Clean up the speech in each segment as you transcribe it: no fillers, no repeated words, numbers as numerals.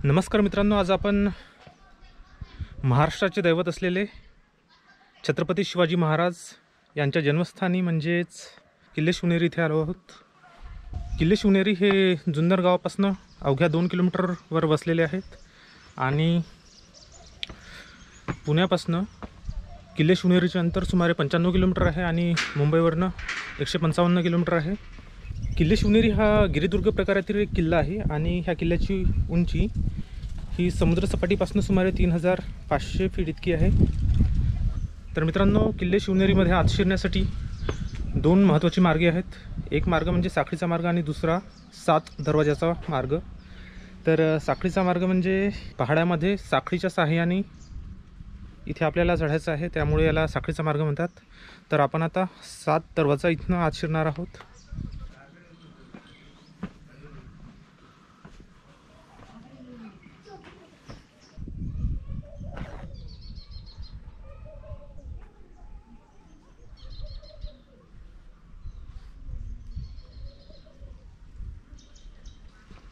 नमस्कार मित्रांनो, आज आपण महाराष्ट्राचे दैवत असलेले छत्रपती शिवाजी महाराज यांच्या जन्मस्थानी म्हणजेच किल्ले शिवनेरी इथे आलो आहोत. किल्ले शिवनेरी हे जुन्नर गावापासून अवघ्या 2 किलोमीटरवर वसलेले आहेत आणि पुण्यापासून किल्ले शिवनेरीचे अंतर सुमारे 95 किलोमीटर आहे आणि मुंबईवरनं 155 किलोमीटर आहे. किल्ले शिवनेरी हा गिरिदुर्ग प्रकारातील एक किल्ला आहे आणि ह्या किल्ल्याची उंची ही समुद्रसपाटीपासून सुमारे 3500 फीट इतकी आहे. तर मित्रांनो, किल्ले शिवनेरीमध्ये आत शिरण्यासाठी 2 महत्त्वाचे मार्ग आहेत. एक मार्ग म्हणजे साखळीचा मार्ग आणि दुसरा 7 दरवाजाचा मार्ग. तर साखळीचा मार्ग म्हणजे पहाडामध्ये साखळीच्या साहाय्याने इथे आपल्याला चढायचं आहे, त्यामुळे याला साखळीचा मार्ग म्हणतात. तर आपण आता 7 दरवाजा इथनं आत शिरणार आहोत.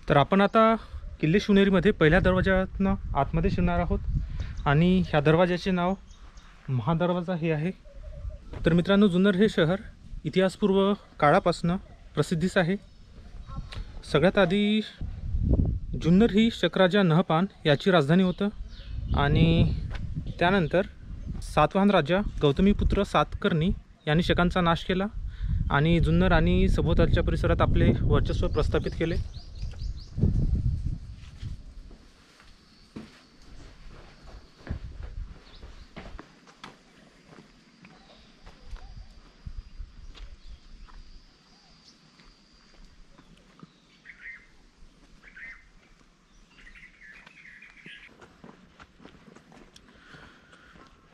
तर आपण आता किल्ले शिवनेरीमध्ये पहिल्या दरवाजातनं आतमध्ये शिरणार आहोत आणि ह्या दरवाजाचे नाव महादरवाजा हे आहे. तर मित्रांनो, जुन्नर हे शहर इतिहासपूर्व काळापासून प्रसिद्धीस आहे. सगळ्यात आधी जुन्नर ही शकराजा नहपान याची राजधानी होतं आणि त्यानंतर सातवाहन राजा गौतमीपुत्र सातकर्णी यांनी शकांचा नाश केला आणि जुन्नर आणि सभोवतालच्या परिसरात आपले वर्चस्व प्रस्थापित केले.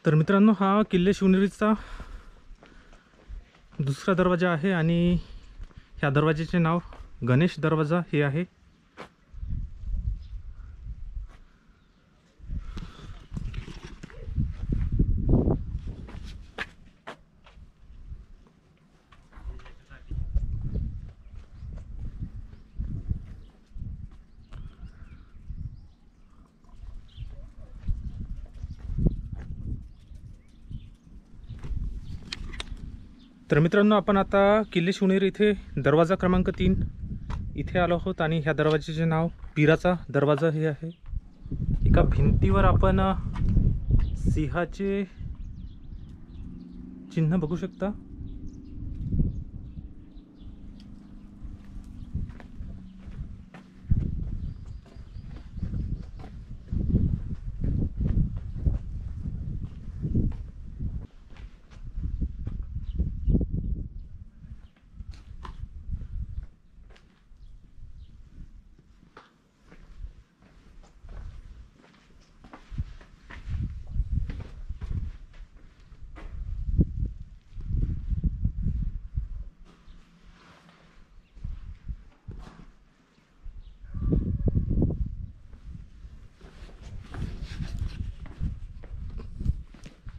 तर मित्रांनो, हा किल्ले शिवनेरीचा दुसरा दरवाजा आहे आणि ह्या दरवाजाचे नाव गणेश दरवाजा हे आहे. तर मित्रांनो, आपण आता किल्ले शिवनेरी इथे दरवाजा क्रमांक 3 इथे आलो आहोत आणि ह्या दरवाजाचे नाव पीराचा दरवाजा हे आहे. एका भिंतीवर आपण सिंहाचे चिन्ह बघू शकता.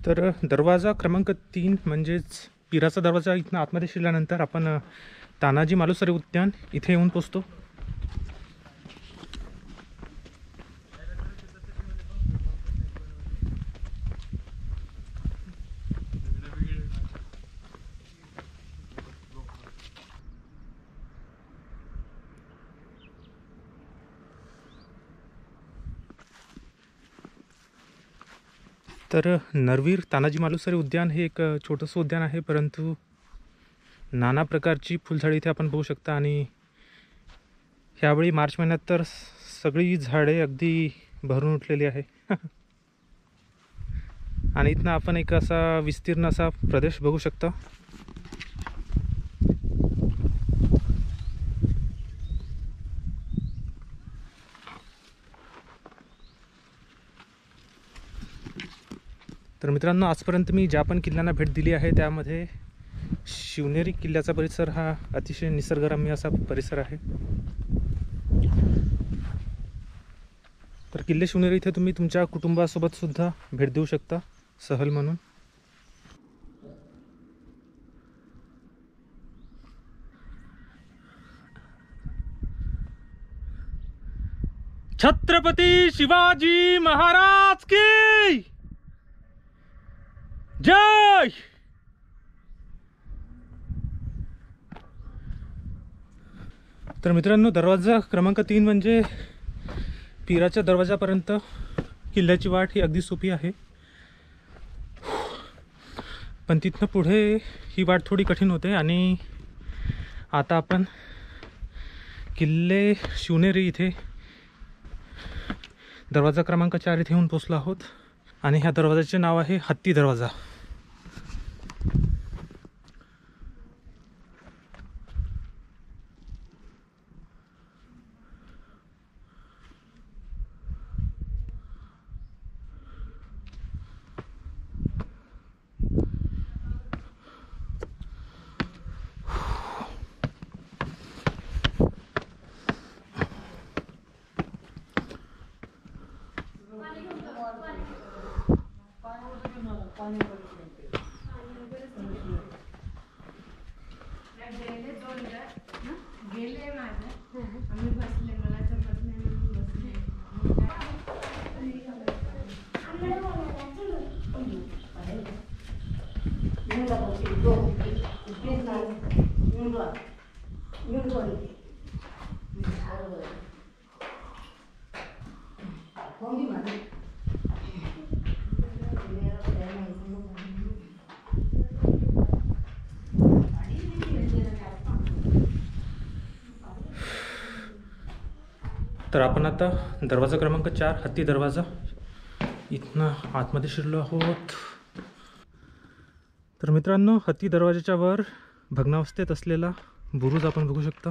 तर दरवाजा क्रमांक 3 म्हणजेच पीराचा दरवाजा इथनं आतमध्ये शिरल्यानंतर आपण तानाजी मालुसरे उद्यान इथे येऊन पोचतो. तर नरवीर तानाजी मालुसरे उद्यान हे एक छोटंसं उद्यान आहे, परंतु नाना प्रकारची फुलझाडे इथे आपण बघू शकता आणि ह्यावेळी मार्च महिन्यात तर सगळी झाडे अगदी भरून उठलेली आहे. आणि इथनं आपण एक असा विस्तीर्ण असा प्रदेश बघू शकता. तर मित्रांनो, आजपर्यंत मी ज्या पण किल्ल्यांना भेट दिली आहे त्यामध्ये शिवनेरी किल्ल्याचा परिसर हा अतिशय निसर्गरम्य असा परिसर आहे. तर किल्ले शिवनेरी इथे तुम्ही तुमच्या कुटुंबासोबत सुद्धा भेट देऊ शकता सहल म्हणून. छत्रपती शिवाजी महाराज की जय। तर मित्रांनो, दरवाजा क्रमांक 3 म्हणजे पीराच्या दरवाजापर्यंत किल्ल्याची वाट ही अगदी सोपी आहे, पण तिथनं पुढे ही वाट थोडी कठीण होते. आणि आता आपण किल्ले शिवनेरी इथे दरवाजा क्रमांक 4 इथे येऊन पोचलो आहोत. आणि ह्या दरवाजाचे नाव आहे हत्ती दरवाजा. तर आपण आता दरवाजा क्रमांक 4 हत्ती दरवाजा इथनं आतमध्ये शिरलो आहोत. तर मित्रांनो, हत्ती दरवाजाच्या वर भग्नावस्थेत असलेला बुरुज आपण बघू शकता.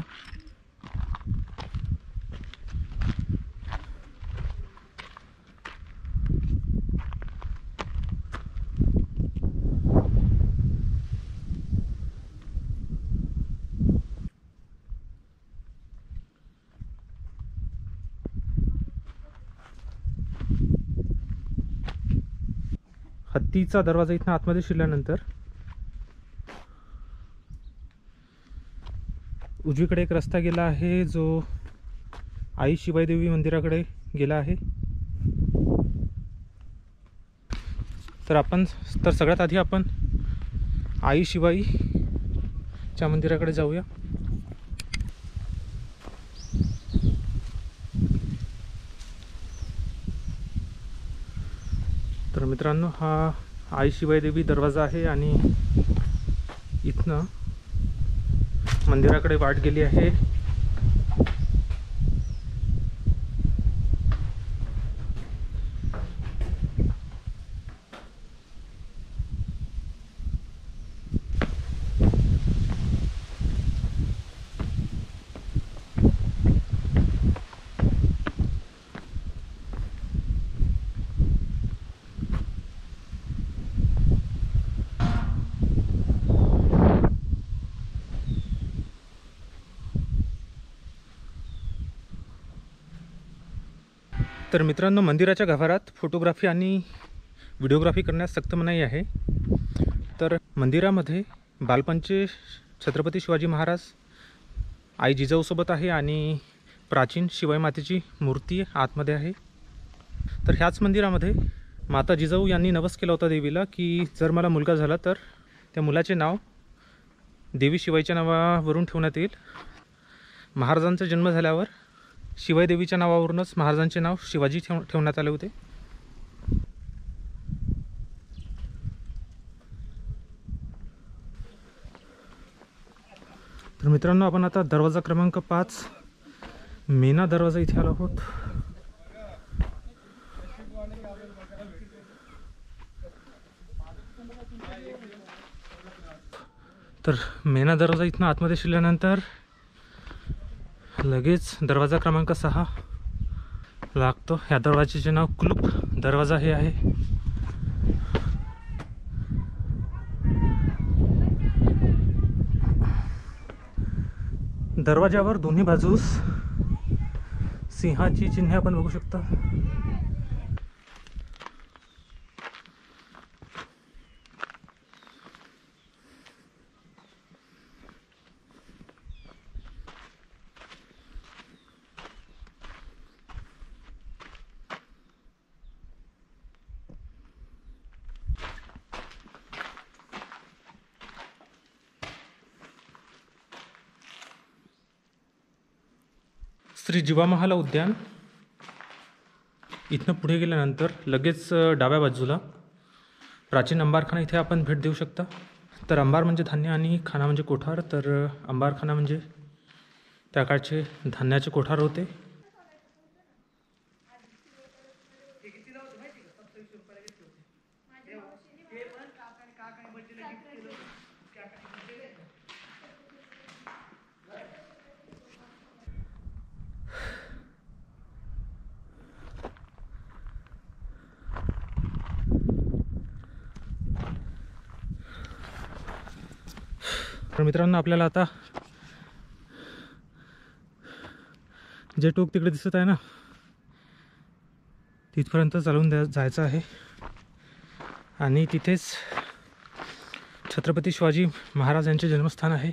हत्तीचा दरवाजा इथनं आतमध्ये शिरल्यानंतर उजवीकडे एक रस्ता गेला आहे जो आई शिवाई देवी मंदिराकडे गेला आहे. तर सगळ्यात आधी आपण आई शिवाईच्या मंदिराकडे जाऊया. तर मित्रांनो, हा आई शिवाई देवी दरवाजा आहे आणि इथनं मंदिराकडे वाट गेली आहे. तर मित्रांनो, मंदिराच्या गाभारात फोटोग्राफी आणि व्हिडिओग्राफी करण्यास सक्त मनाई आहे. तर मंदिरामध्ये बालपणचे छत्रपती शिवाजी महाराज आई जिजाऊसोबत आहे आणि प्राचीन शिवाई मातेची मूर्ती आतमध्ये आहे. तर ह्याच मंदिरामध्ये माता जिजाऊ यांनी नवस केला होता देवीला की जर मला मुलगा झाला तर त्या मुलाचे नाव देवी शिवाईच्या नावावरून ठेवण्यात येईल. महाराजांचा जन्म झाल्यावर शिवाई देवीच्या नावावरूनच महाराजांचे नाव शिवाजी ठेवण्यात आले होते. तर मित्रांनो, आपण आता दरवाजा क्रमांक 5 मेना दरवाजा इथे आलो आहोत. तर मेना दरवाजा इथनं आतमध्ये शिरल्यानंतर लगेच दरवाजा क्रमांक 6 लागतो. ह्या दरवाजाचे नाव कुलूप दरवाजा हे आहे. दरवाजावर दोन्ही बाजूस सिंहाची चिन्हे आपण बघू शकता. श्री जिवामहाला उद्यान. इथनं पुढे गेल्यानंतर लगेच डाव्या बाजूला प्राचीन अंबारखाना इथे आपण भेट देऊ शकता. तर अंबार म्हणजे धान्य आणि खाना म्हणजे कोठार. तर अंबारखाना म्हणजे त्या काळचे धान्याचे कोठार होते. तर मित्रांनो, आपल्याला आता जे टोक तिकडे दिसत आहे ना, तिथपर्यंत चालून जायचं आहे. आणि तिथेच छत्रपती शिवाजी महाराज यांचे जन्मस्थान आहे.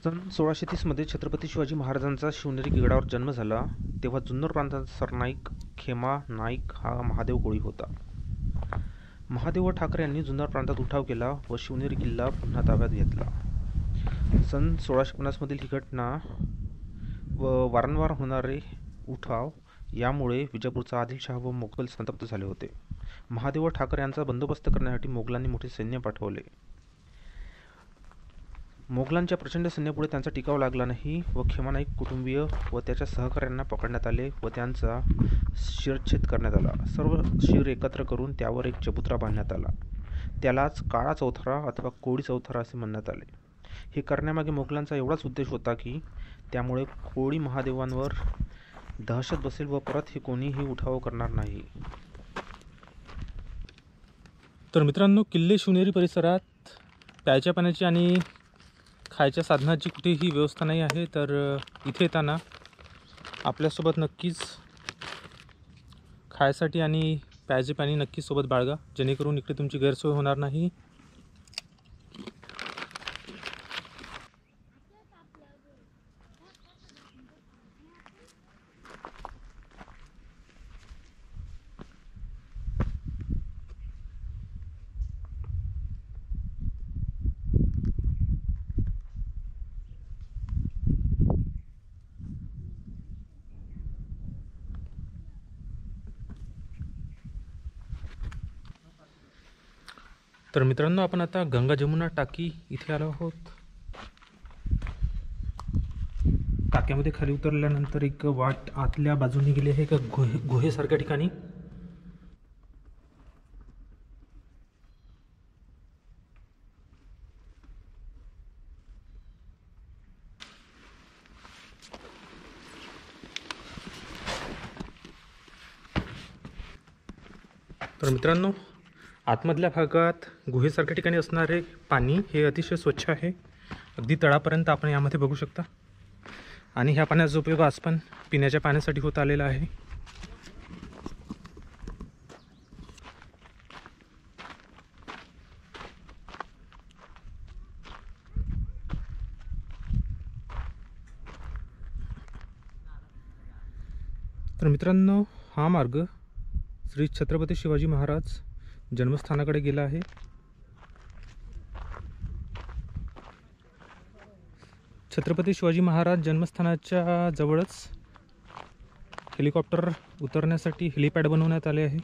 सन 1630मध्ये छत्रपती शिवाजी महाराजांचा शिवनेरी गडावर जन्म झाला. तेव्हा जुन्नर प्रांताचा सरनाईक खेमा नाईक हा महादेव कोळी होता. महादेव व ठाकरे यांनी जुन्नर प्रांतात उठाव केला व शिवनेरी किल्ला पुन्हा ताब्यात घेतला. सन 1650मधील ही घटना व वारंवार होणारे उठाव यामुळे विजापूरचा आदिलशहा व मोगल संतप्त झाले होते. महादेव व ठाकरे यांचा बंदोबस्त करण्यासाठी मोगलांनी मोठे सैन्य पाठवले. मोगलांच्या प्रचंड सैन्यापुढे त्यांचा टिकाव लागला नाही व खेमा नाईक कुटुंबीय व त्याच्या सहकाऱ्यांना पकडण्यात आले व त्यांचा शिरच्छेद करण्यात आला. सर्व शिर एकत्र करून त्यावर एक चबुतरा बांधण्यात आला. त्यालाच काळा चौथरा अथवा कोळी चौथरा असे म्हणण्यात आले. हे करण्यामागे मोगलांचा एवढाच उद्देश होता की त्यामुळे कोळी महादेवांवर दहशत बसेल व परत हे कोणीही उठाव करणार नाही. तर मित्रांनो, किल्ले शिवनेरी परिसरात प्यायच्या पाण्याची आणि खायच्या साधनाची कुठेही व्यवस्था नाही आहे. तर इथे येताना आपल्यासोबत नक्कीच खायसाठी आणि प्यायचे पाणी नक्कीच सोबत बाळगा, जेणेकरून इकडे तुमची गैरसोय होणार नाही. तर मित्रांनो, आपण आता गंगा जमुना टाकी इथे आलो आहोत. टाक्यामध्ये खाली उतरल्यानंतर एक वाट आतल्या बाजूने गेली आहे, एका गुहेसारख्या ठिकाणी. तर मित्रांनो, आतमधल्या भागात गुहेसारख्या ठिकाणी असणारे पाणी हे अतिशय स्वच्छ आहे. अगदी तळापर्यंत आपण यामध्ये बघू शकता. आणि ह्या पाण्याचा उपयोग आज पण पिण्याच्या पाण्यासाठी होत आलेला आहे. तर मित्रांनो, हा मार्ग श्री छत्रपती शिवाजी महाराज जन्मस्थानाकडे गेला आहे. छत्रपती शिवाजी महाराज जन्मस्थानाच्या जवळच हेलिकॉप्टर उतरण्यासाठी हेलिपॅड बनवण्यात आले आहे.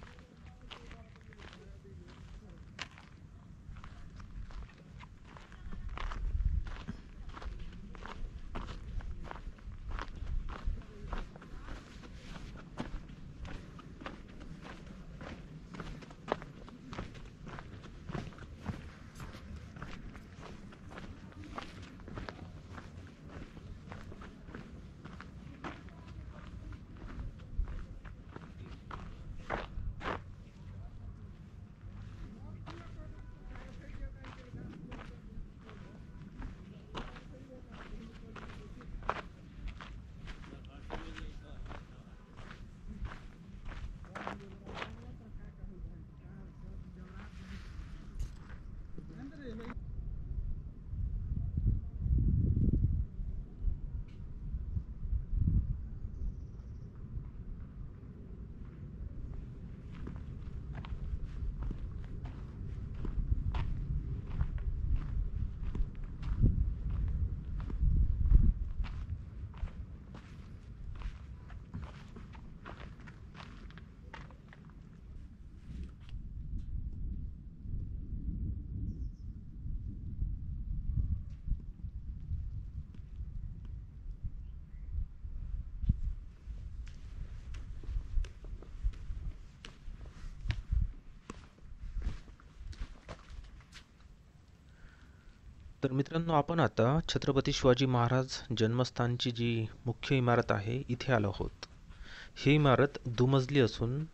तर मित्रांनो, आपण आता छत्रपती शिवाजी महाराज जन्मस्थानची जी मुख्य इमारत आहे इथे आलो आहोत. ही इमारत दुमजली असून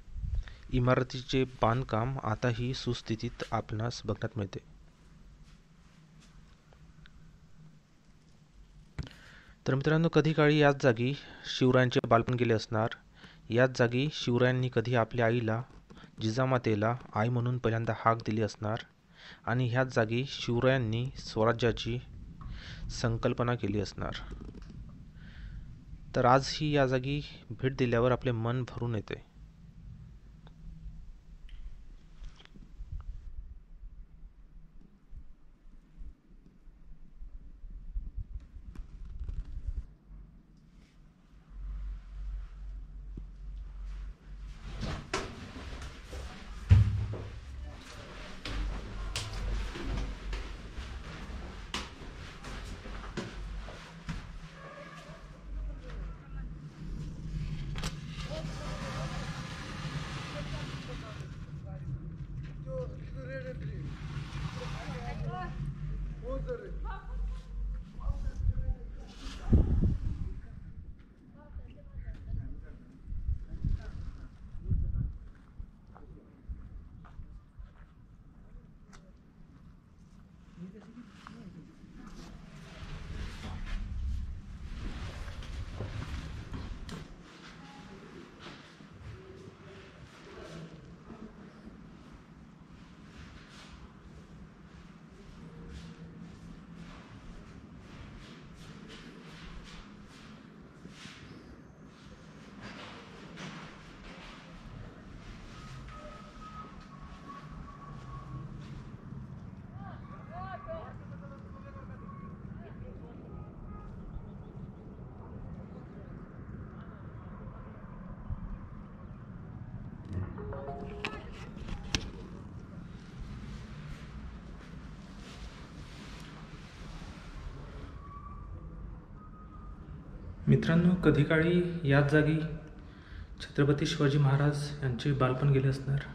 इमारतीचे बांधकाम आताही सुस्थितीत आपणास बघण्यात मिळते. तर मित्रांनो, कधी काळी याच जागी शिवरायांचे बालपण गेले असणार. याच जागी शिवरायांनी कधी आपल्या आईला जिजामातेला आई म्हणून पहिल्यांदा हाक दिली असणार आणि ह्याच जागी शिवरायांनी स्वराज्याची संकल्पना केली असणार. तर आजही या जागी भेट दिल्यावर आपले मन भरून येते. मित्रांनो, कधी काळी याच जागी छत्रपती शिवाजी महाराज यांचे बालपण गेले असणार.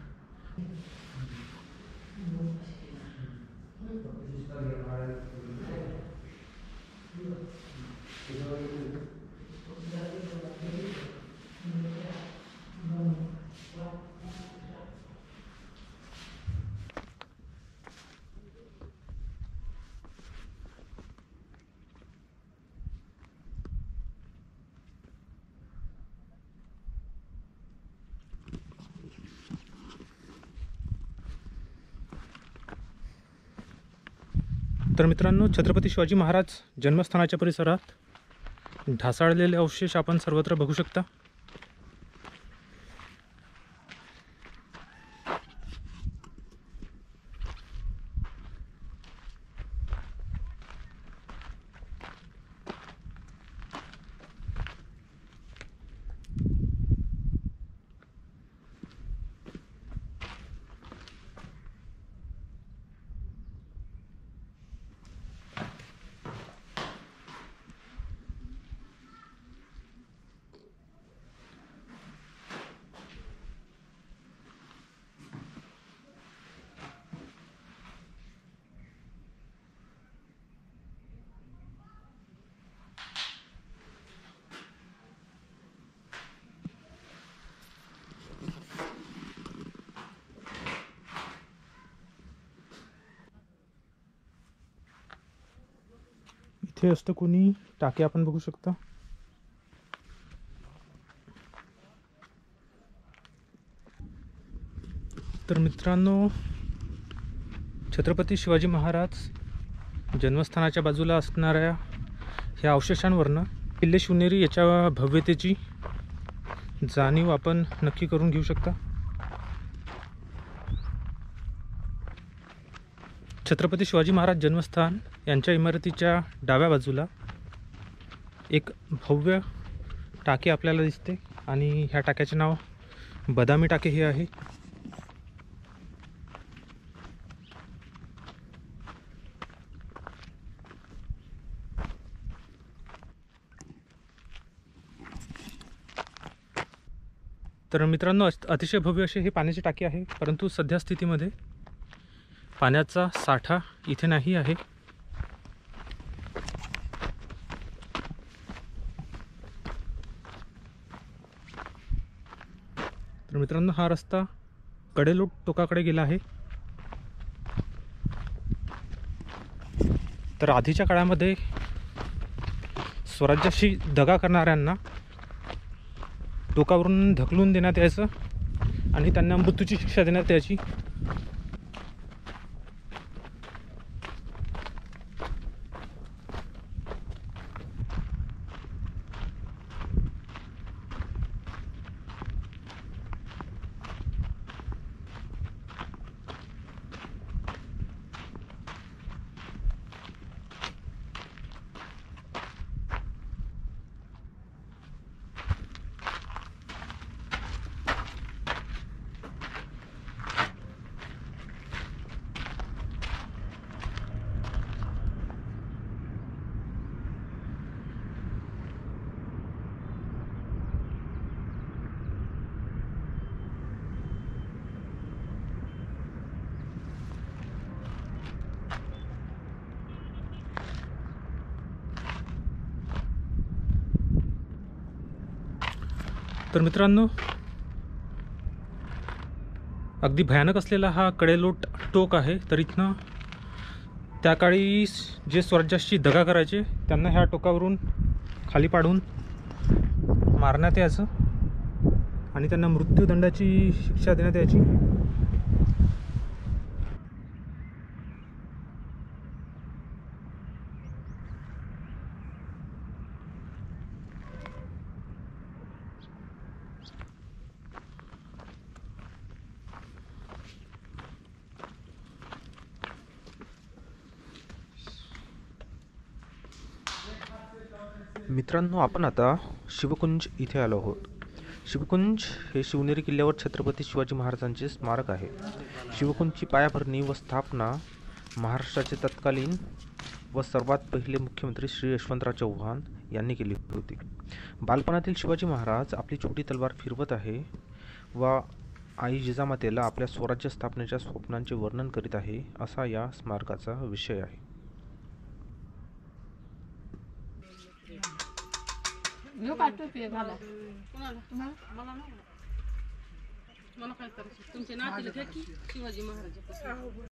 तर मित्रांनो, छत्रपती शिवाजी महाराज जन्मस्थानाच्या परिसरात ढासाळलेले अवशेष आपण सर्वत्र बघू शकता. इथे असतं कोणी टाके आपण बघू शकता. तर मित्रांनो, छत्रपती शिवाजी महाराज जन्मस्थानाच्या बाजूला असणाऱ्या ह्या अवशेषांवरनं किल्ले शिवनेरी याच्या भव्यतेची जाणीव आपण नक्की करून घेऊ शकता. छत्रपती शिवाजी महाराज जन्मस्थान यांच्या इमारतीच्या डाव्या बाजूला एक भव्य टाके आपल्याला दिसते आणि ह्या टाक्याचे नाव बदामी टाके हे आहे. तर मित्रांनो, अतिशय भव्य असे हे पाण्याचे टाके आहे, परंतु सध्या स्थितीमध्ये पाण्याचा साठा इथे नाही आहे. तर मित्रांनो, हा रस्ता कडेलोट टोकाकडे गेला आहे. तर आधीच्या काळामध्ये स्वराज्याशी दगा करणाऱ्यांना टोकावरून ढकलून देण्यात यायचं आणि त्यांना मृत्यूची शिक्षा देण्यात यायची. तर मित्रांनो, अगदी भयानक असलेला हा कडेलोट टोक आहे. तर इथनं त्या काळी जे स्वराज्याशी दगा करायचे त्यांना ह्या टोकावरून खाली पाडून मारण्यात यायचं आणि त्यांना मृत्यूदंडाची शिक्षा देण्यात यायची. मित्रांनो, आपण आता शिवकुंज इथे आलो आहोत. शिवकुंज हे शिवनेरी किल्ल्यावर छत्रपती शिवाजी महाराजांचे स्मारक आहे. शिवकुंजची पायाभरणी व स्थापना महाराष्ट्राचे तत्कालीन व सर्वात पहिले मुख्यमंत्री श्री यशवंतराव चव्हाण यांनी केली होती. बालपणातील शिवाजी महाराज आपली छोटी तलवार फिरवत आहे व आई जिजामातेला आपल्या स्वराज्य स्थापनेच्या स्वप्नांचे वर्णन करीत आहे, असा या स्मारकाचा विषय आहे. घेऊ का टोपी घाला कोणाला मला नाही मला काय करायचं तुमच्या नातीला घ्या की शिवाजी महाराजापासून